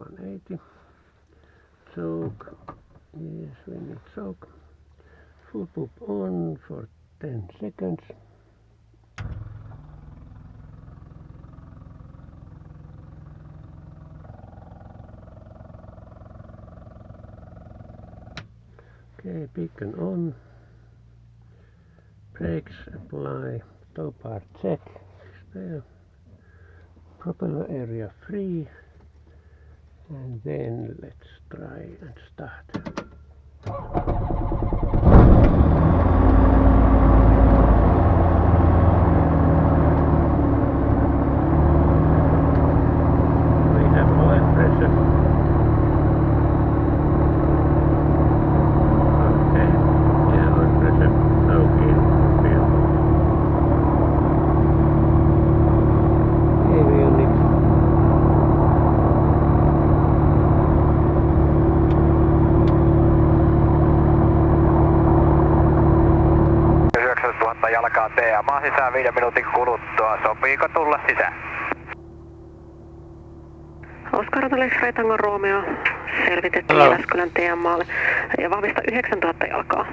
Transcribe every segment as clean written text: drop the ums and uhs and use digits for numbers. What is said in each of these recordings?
180. Choke. Yes, we need choke. Full poop on for 10 seconds. Okay, beacon on. Brakes apply. Tow bar check. There. Propeller area free. And then let's try and start. We have oil pressure. Okay, yeah, oil pressure. Okay, avionics. Jalkaa TMA sisään 5 minuutin kuluttua. Sopiiko tulla sisään? Oskar Alex Tango Romeo. Selvitettiin Jyväskylän TMAlle. Ja vahvista 9000 jalkaa.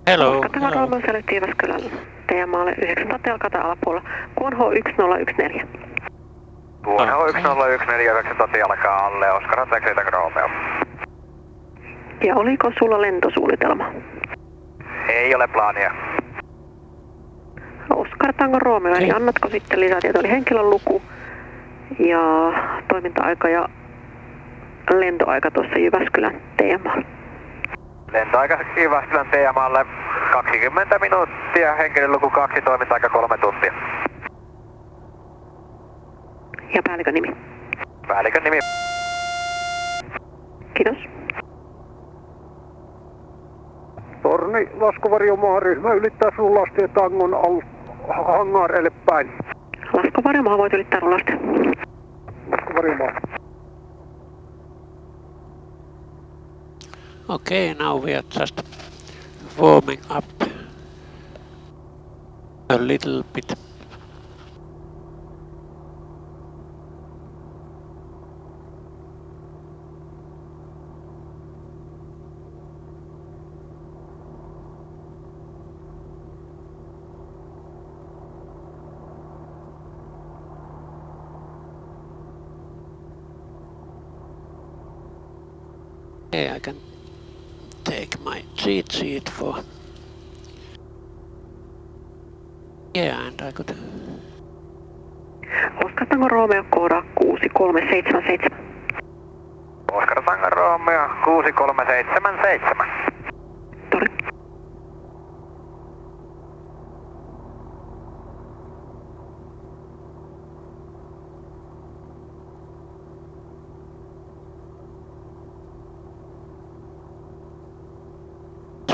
Hello. Oskar Tango Romeo selvitti Jyväskylän TMAlle 9000 jalkaa tai alapuolella. QNH1014. QNH1014 9000 jalkaa alle. Oskar Alex Tango Romeo. Ja oliko sulla lentosuunnitelma? Ei ole plaania. Oskar Tango Romeo, eli annatko sitten lisätietoa, eli henkilön luku ja toiminta-aika ja lentoaika tuossa Jyväskylän TMAlla? Lentoaika Jyväskylän TMAlle 20 minuuttia, henkilön luku 2, toiminta-aika 3 tuntia. Ja päällikön nimi? Päällikön nimi. Kiitos. Torni, laskuvarjomaaryhmä ylittää Sullastie Tangon hangaareille päin. Laskuvarjomaa voit ylittää Rullaste. Laskuvarjomaa. Okay, now we are just warming up a little bit. Okay, I can take my cheat sheet for... Yeah, and I could... Oskar Tango Romeo, kooda 6377. Oskar Tango Romeo 6377. Tori.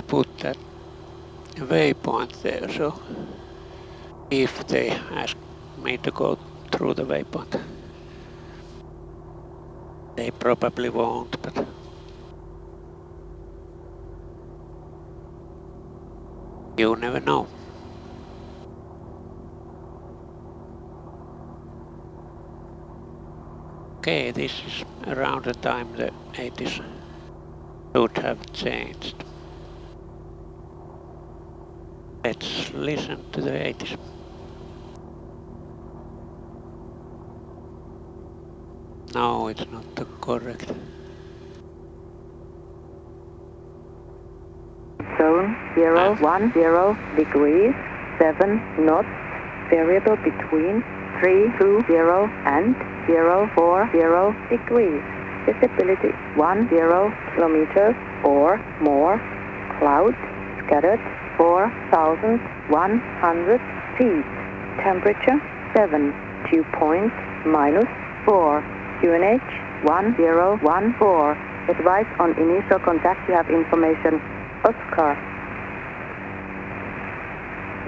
Put that waypoint there, so if they ask me to go through the waypoint, they probably won't, but you never know. Okay, this is around the time the 80s should have changed. Let's listen to the 80s. No, it's not the correct. Zone 010 degrees, 7 knots, variable between 320 and 040 degrees. Visibility 10 kilometers or more. Clouds scattered 4,100 feet. Temperature 7. Dew point -4. QNH 1014. Advice on initial contact. You have information. Oscar.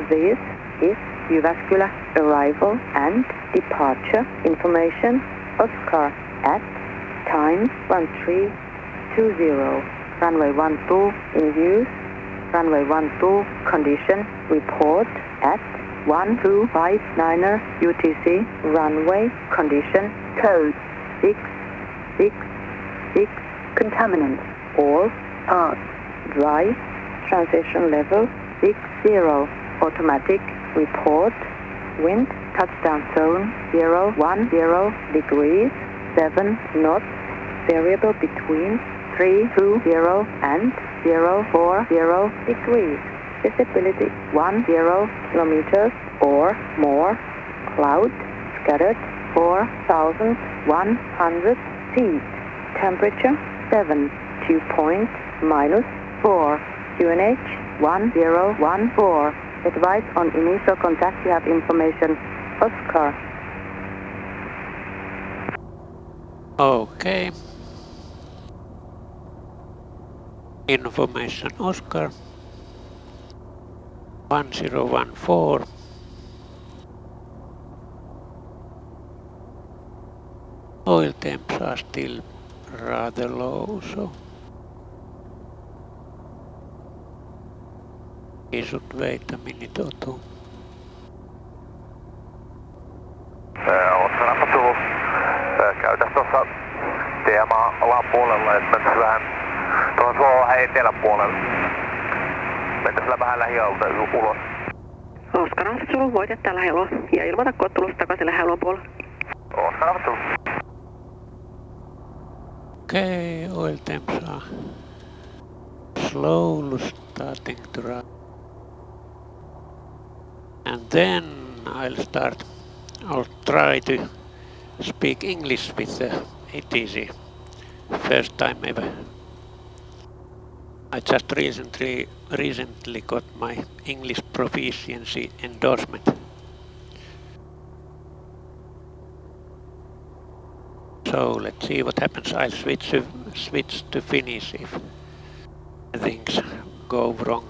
This is Jyväskylä arrival and departure information. Oscar at time 1320. Runway 12 in use. Runway 12 condition report at 1259er UTC, runway, condition, code 666, contaminants, all parts, dry, transition level 60, automatic, report, wind, touchdown zone 010 degrees, 7 knots, variable between 320 and 040 degrees. Visibility 10 kilometers or more. Cloud scattered 4,100 feet. Temperature 7. Dew point -4. QNH 1014. Advice on initial contact. You have information. Oscar. Okay. Information Oscar 1014. Oil temps are still rather low, so we should wait a minute or two. Oscar tullut. Käytäs tuossa TMA alapuolella, että mentäis vähän tuohon Suohon eteläpuolelle. Mentäis vähän lähialta ulos. Oscar Alfa Zulu, voit jättää lähialoa ja ilmoita, kun oot tulossa takaisin lähialueen puolella. Oscar Alfa Zulu. Okay, oil temps are slowly starting to rise. And then I'll try to speak English with the ATC. First time ever. I just recently got my English proficiency endorsement. So let's see what happens. I'll switch to Finnish if things go wrong.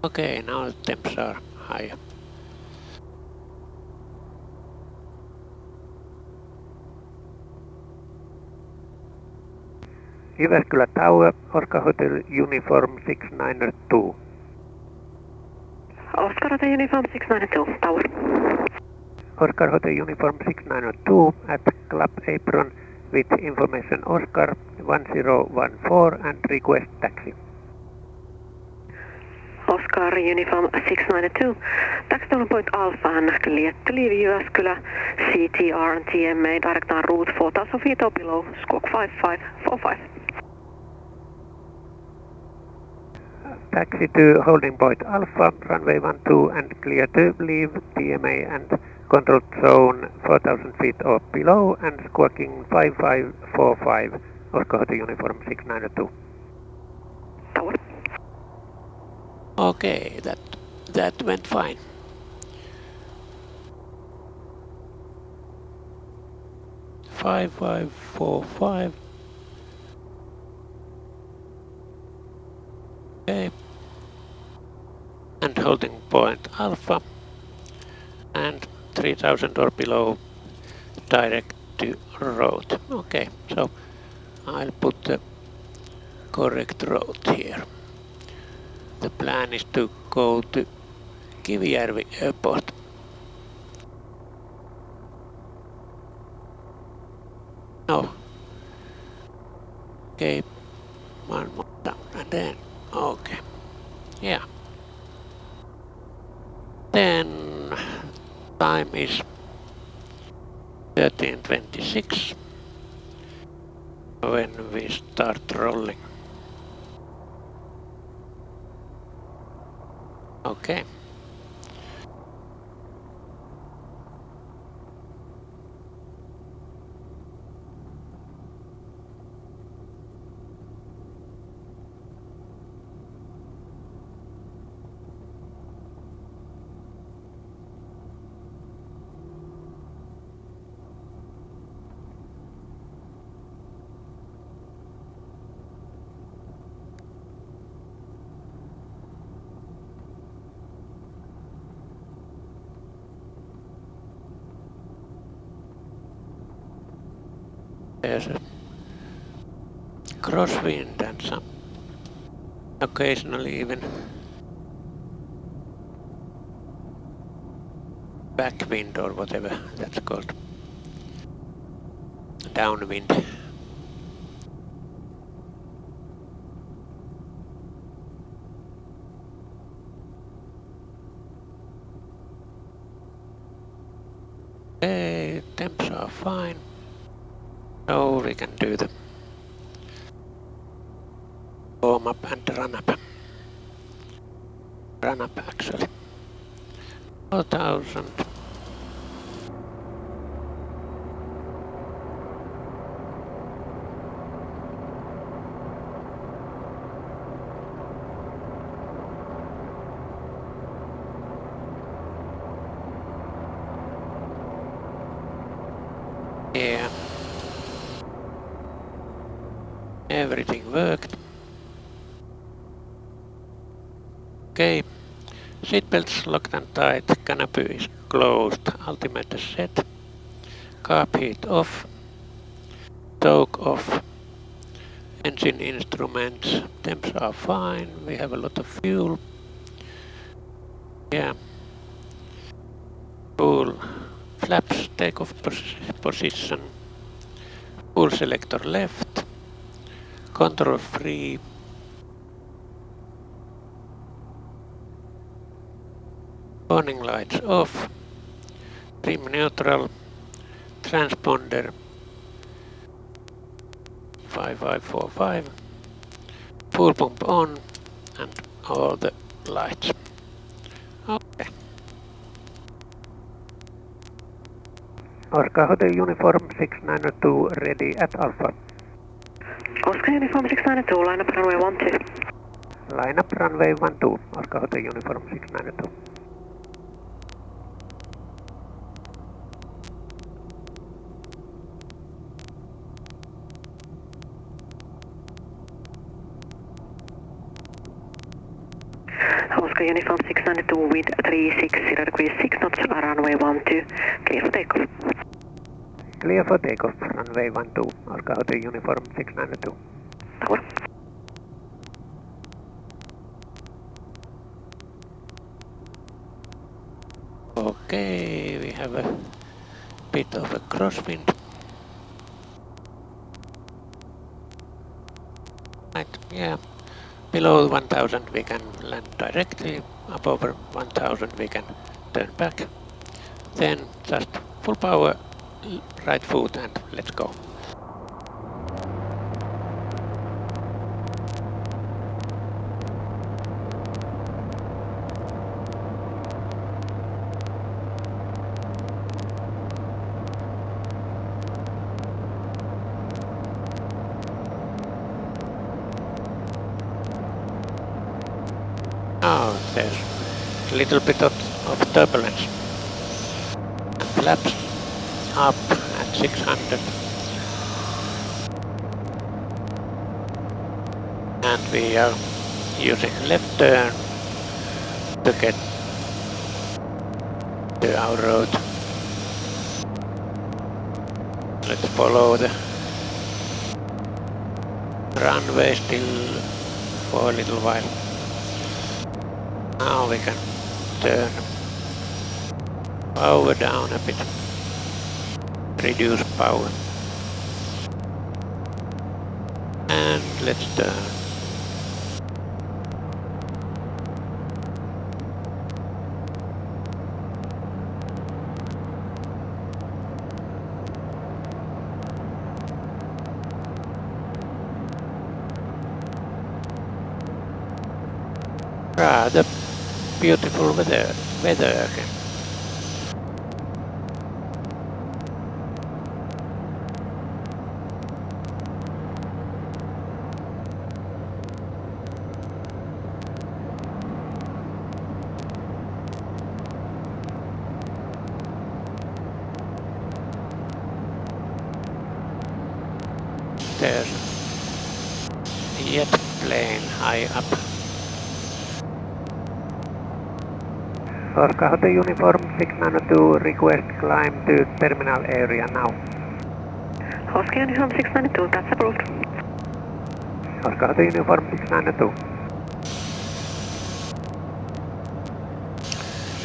Okay, now the temps are higher. Jyväskylä Tower, Oscar Hotel Uniform 692. Oscar Hotel Uniform 692, Tower. Oscar Hotel Uniform 692 at Club Apron with information Oscar 1014 and request taxi. Oscar Uniform 692. Taxi to point Alpha and clear to leave Jyväskylä, CTR and TMA direct on route 4,000 feet or below, squawk 5545. Taxi to holding point Alpha, runway 12 and clear to leave TMA and control zone 4,000 feet or below and squawking 5545, Oscar Hotel Uniform 692. Tower. Okay, that went fine. Five 5545. Okay. And holding point Alpha and 3000 or below direct to road. Okay, so I'll put the correct road here. The plan is to go to Kivijärvi Airport. No. Okay, one more time and then, okay. Yeah. Then time is 13:26 when we start rolling. Okay. There's a crosswind and some occasionally even backwind or whatever that's called. Downwind. Okay, temps are fine. So we can do the warm up and run up. Run up actually. 4,000. Yeah. Everything worked. Okay. Seatbelts locked and tight. Canopy is closed. Altimeter set. Carb heat off. Toke off. Engine instruments. Temps are fine. We have a lot of fuel. Yeah. Full flaps takeoff position. Full selector left. Control free. Warning lights off. Trim neutral. Transponder 5545. Fuel pump on and all the lights. Okay. Oscar Hotel Uniform 692 ready at Alpha. Oscar Uniform 692, line up runway 12. Line up runway 12. Oscar Hotel Uniform 692. Oscar Uniform 692 with 360 degrees 6 knots, runway 12, clear for takeoff. Clear for takeoff, runway 12. Oscar Hotel Uniform 692. Tower. Okay, we have a bit of a crosswind. Right, yeah. Below 1000 we can land directly. Above 1000 we can turn back. Then just full power, right foot and let's go. Oh, there's a little bit of turbulence. And flaps up at 600. And we are using left turn to get to our road. Let's follow the runway still for a little while. Now we can turn power down a bit, reduce power, and let's turn. Rather beautiful weather again. There's a jet plane high up. Oscar Hotel Uniform 692 request climb to terminal area now. Oscar Uniform 692, that's approved. Oscar Hotel Uniform 692.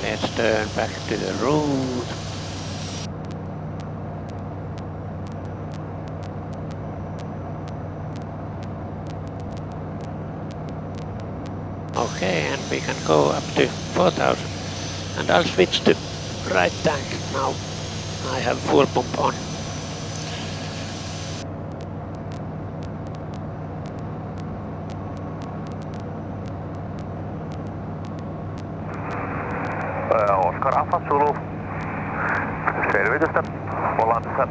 Let's turn back to the route. Okay, and we can go up to 4000. And I'll switch to right tank now. I have full pump on. Oscar Alfa Zulu. Selvitystä. Ollaan tässä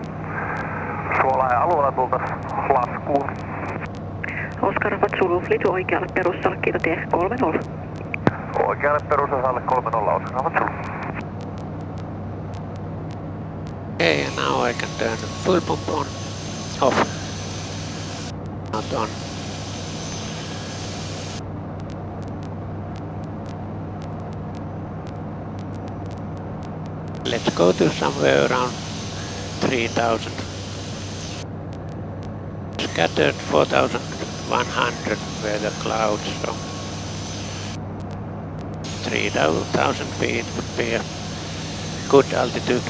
Suolahen alueella tultais laskuun. Oscar Alfa Zulu, liity oikealle perustalle, kiitotie 30. Oikealle perusosalle 30 Oscar Alfa Zulu. Okay, and now I can turn the full pump on, off, not on. Let's go to somewhere around 3000. Scattered 4100 were the clouds, so 3000 feet would be a good altitude.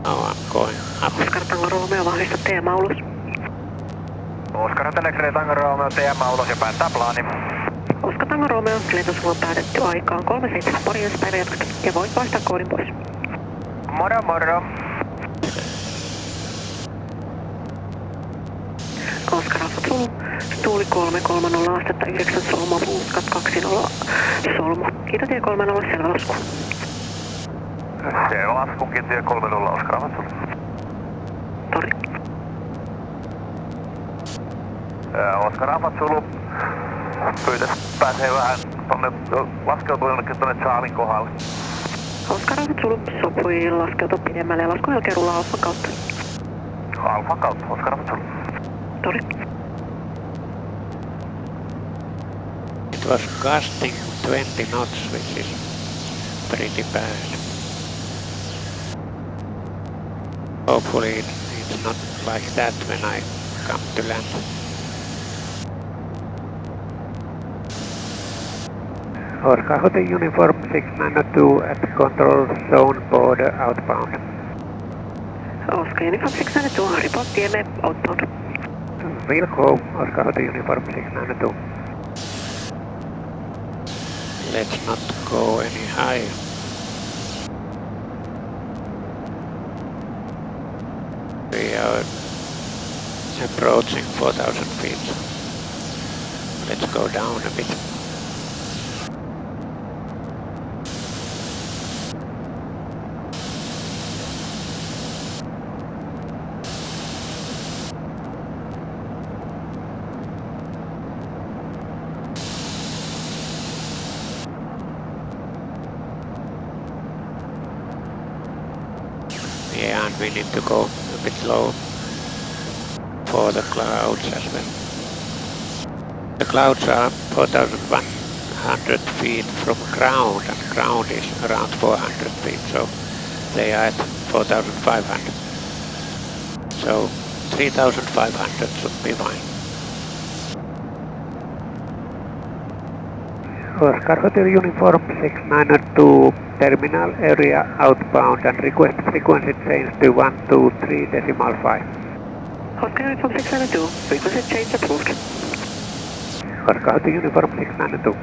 Now I'm going up. Oscar Tango Romeo, vahvista teema ulos. Oscar Tännekseni Tango Romeo, TMA ulos ja päättää plaani. Oscar Tango Romeo, lentosulla on päätetty aikaan 37 morjens päivä jatketa ja voit vaihtaa koodin pois. Moro moro. Oscar Alfa Zulu, tuuli 330 astetta 9 solmua, Puuskat 20 solmu. Kiitotie 30, selvä lasku. Se on lasku, kiitotie 30 Oscar Alfa Zulu. Tori. Oscar Alfa Zulu pyytäis pääsee vähän tonne, laskeutuu jonnekin tonne Charlin kohdalle. Oscar Alfa Zulu sopui laskeutua pidemmälle ja laskun jälkeen rullaa Alfan kautta. Alfa kautta, Oscar Alfa Zulu. Tori. It was gusting 20 knots, which is pretty bad. Hopefully it's not like that when I come to land. Oscar Hotel Uniform 692 at control zone border outbound. Oscar Uniform 692, report TMA outbound. We'll go, Oscar Hotel Uniform 692. Let's not go any higher. We are approaching 4000 feet. Let's go down a bit. Yeah, and we need to go a bit low for the clouds as well. The clouds are 4100 feet from ground, and ground is around 400 feet, so they are at 4500. So 3500 should be fine. Oscar Hotel Uniform 692 terminal area outbound and request frequency change to 123.5. Oscar Uniform 692, frequency change approved. Oscar Hotel Uniform 692.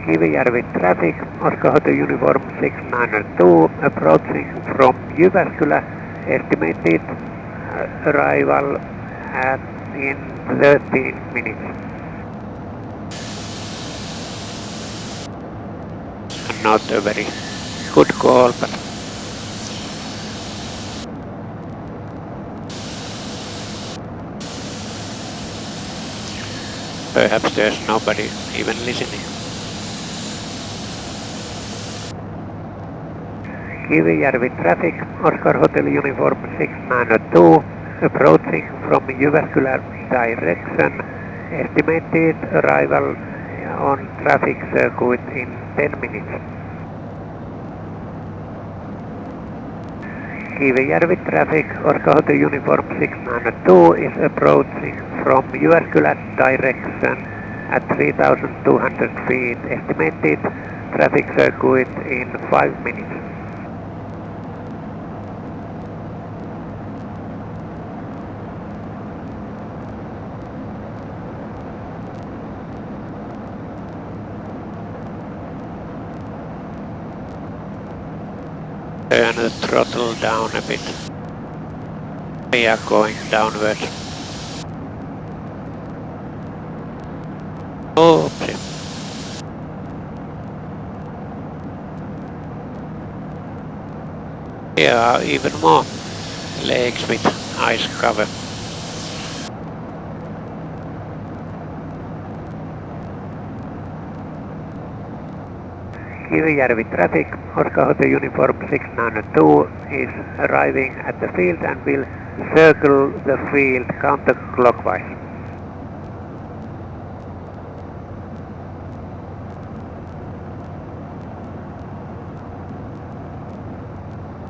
Kivijärvi traffic, Oscar Hotel Uniform 692, approaching from Jyväskylä, estimated arrival in 13 minutes. Not a very good call, but Perhaps there's nobody even listening. Kivijärvi traffic, Oscar Hotel Uniform 692, approaching from Jyväskylä direction. Estimated arrival on traffic circuit in 10 minutes. Kivijärvi traffic, Oscar Hotel Uniform 692 is approaching from Jyväskylä direction at 3,200 feet. Estimated traffic circuit in 5 minutes. Turn the throttle down a bit. We are going downwards. Oopsie. Here are even more lakes with ice cover. Kivijärvi traffic, Oscar Hotel Uniform 692 is arriving at the field and will circle the field counterclockwise.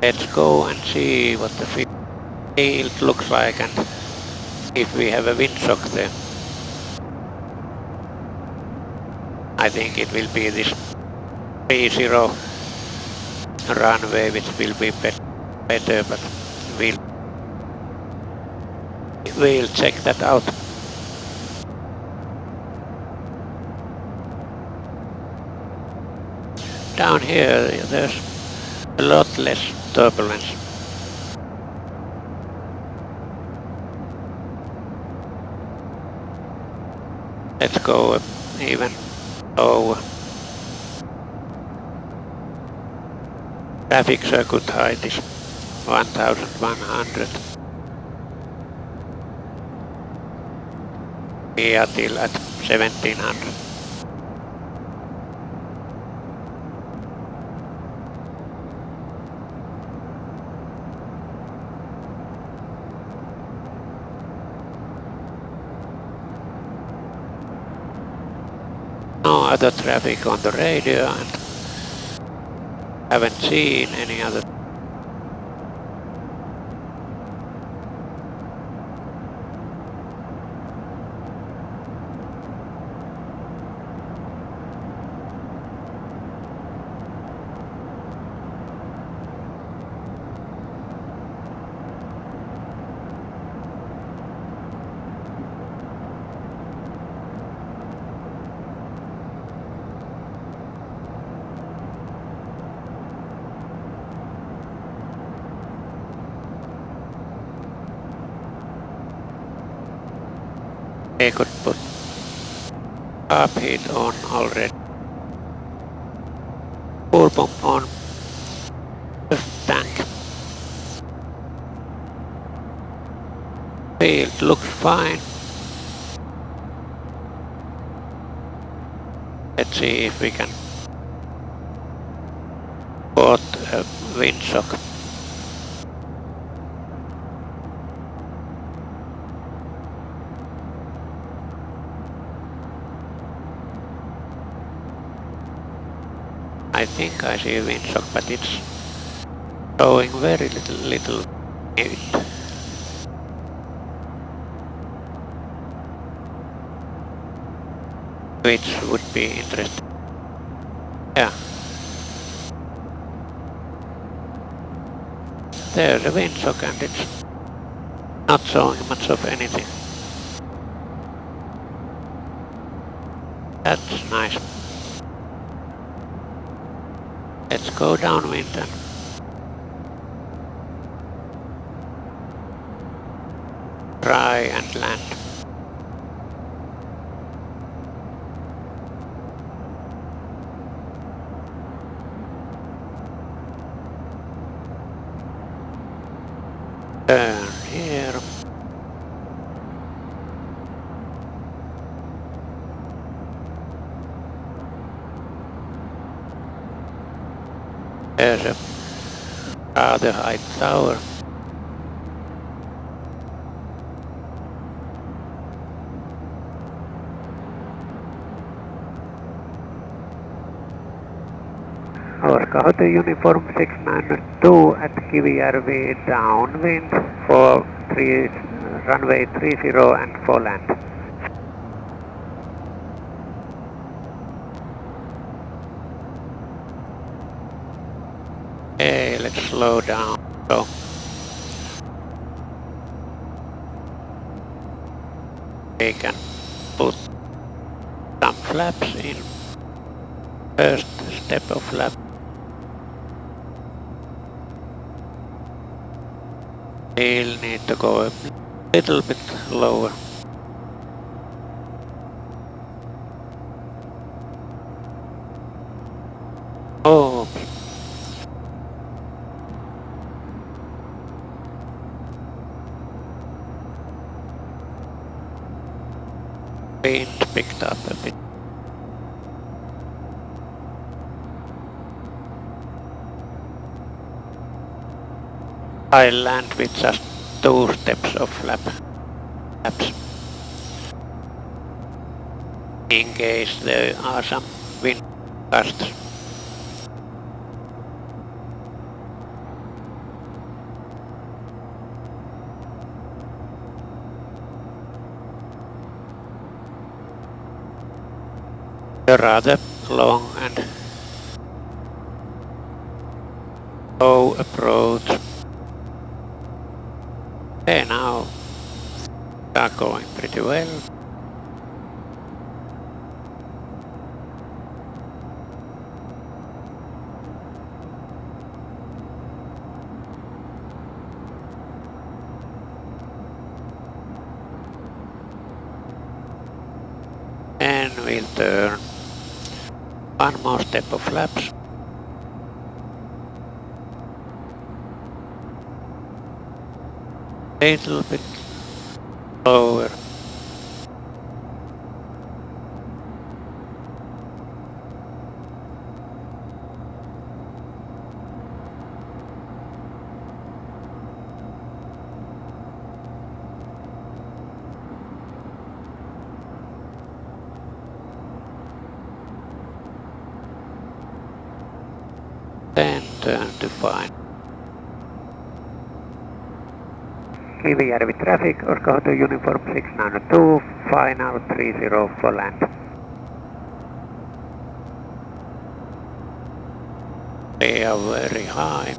Let's go and see what the field looks like and if we have a windshock there. I think it will be this 30 runway which will be better, but we'll check that out. Down here there's a lot less turbulence. Let's go even lower. Traffic circuit height is 1,100. We are till at 1,700. No other traffic on the radio and haven't seen any other. They could put up heat on already. Fuel pump on the tank. Field looks fine. Let's see if we can put a windshock. I think I see a windshock, but it's showing very little wind. Which would be interesting. Yeah. There's a windshock and it's not showing much of anything. That's nice. Let's go downwind and try and land. Turn here. There's a rather high tower. Oscar Hotel Uniform 692 at Kivijärvi downwind for runway 30 and for land. Okay, let's slow down. So, we can put some flaps in. First step of flap. We'll need to go a little bit lower. Oh, wind picked up a bit. I land with just 2 steps of flaps. In case there are some wind gusts. A rather long and low approach. Okay, now we are going pretty well. And we'll turn 1 more step of flaps. A little bit lower. Then turn to fine. Kivijärvi traffic, Oscar Hotel Uniform 692, final 30 for land. They are very high.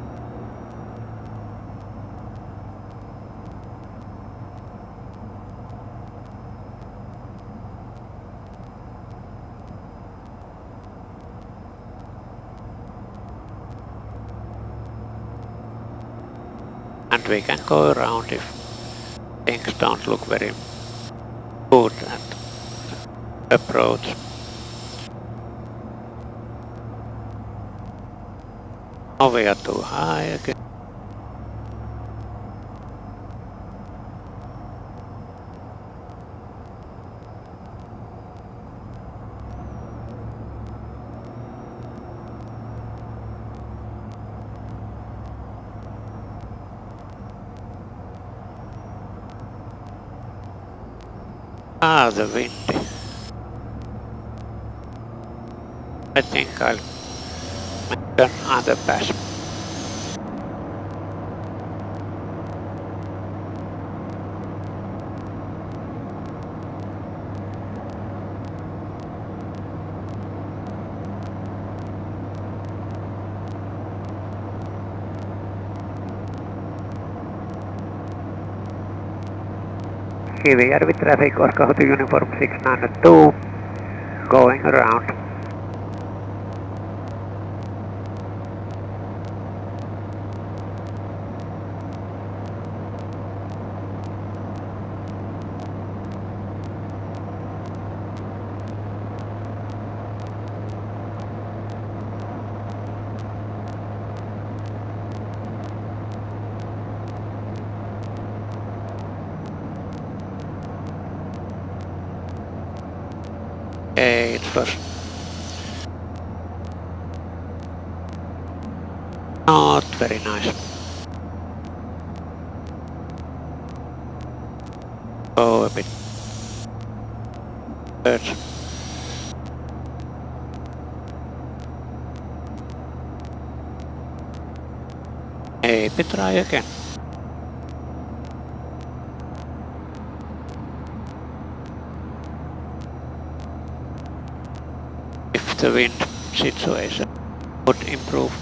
And we can go around if things don't look very good at approach. Oh, we are too high again. Ah, the windy. I think I'll make another pass. Kivijärvi traffic, Oscar Hotel Uniform 692, going around. It was very nice. Go a bit. Search. Maybe try again. If the wind situation would improve.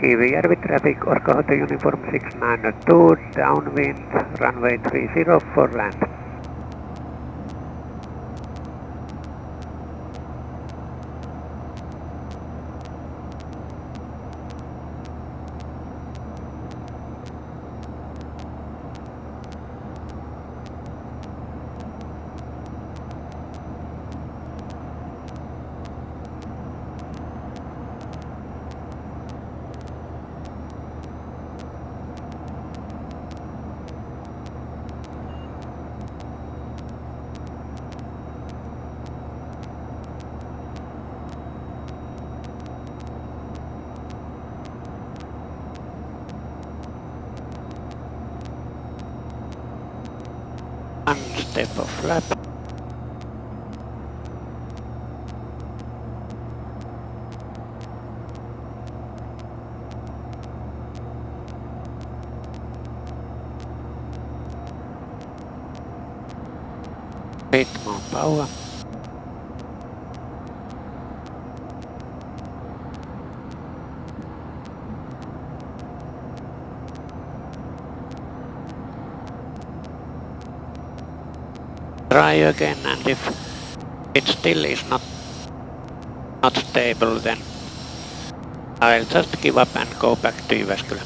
Kivijärvi traffic, Orkahoto Uniform 692, downwind, runway 30 for land. One step of flap. Bit more power. Try again, and if it still is not stable, then I'll just give up and go back to Jyväskylä.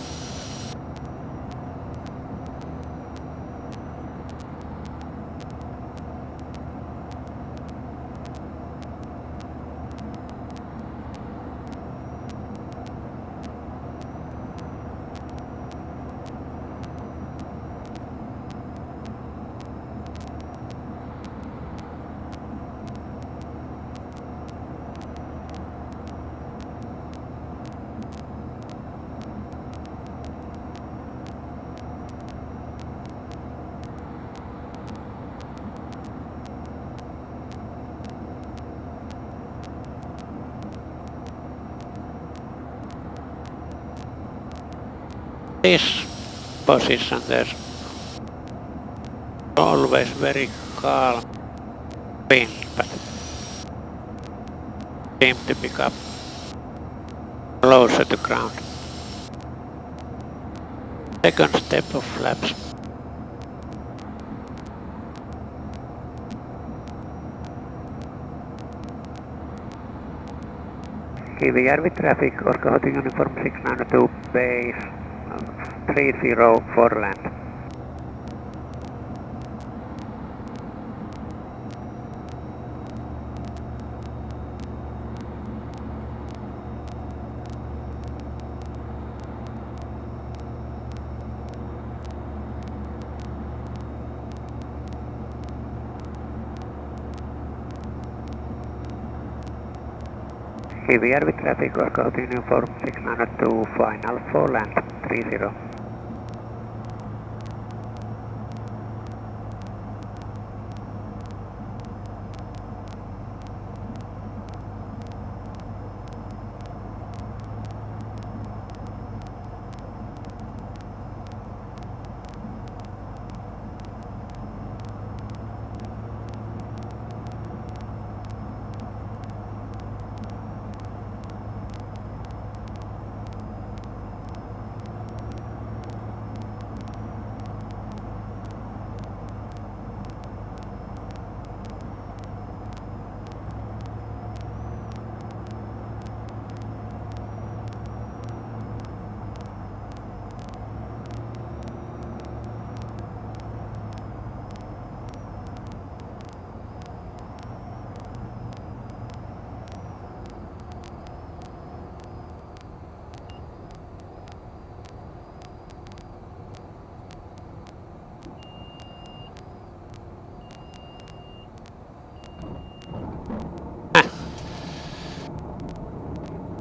This position, there's always very calm wind, but seem to pick up closer to ground. Second step of flaps. Kivijärvi traffic, Orkahoto Uniform 692, base 30 for land. Kivijärvi traffic, Orkahoto Uniform 692, final for land 30.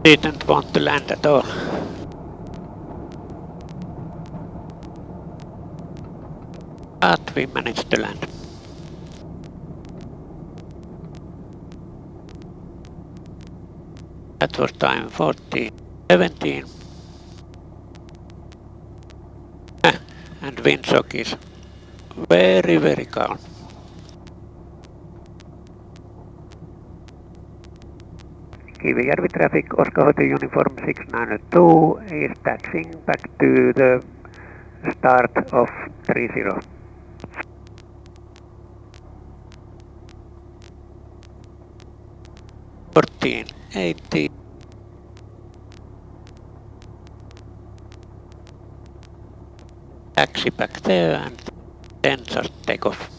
Didn't want to land at all. But we managed to land. That was time 14:17. And windshock is very, very calm. Kivijärvi traffic, Oscar Hotel Uniform 692 is taxiing back to the start of 30. Fourteen 80. Taxi back there and then just take off.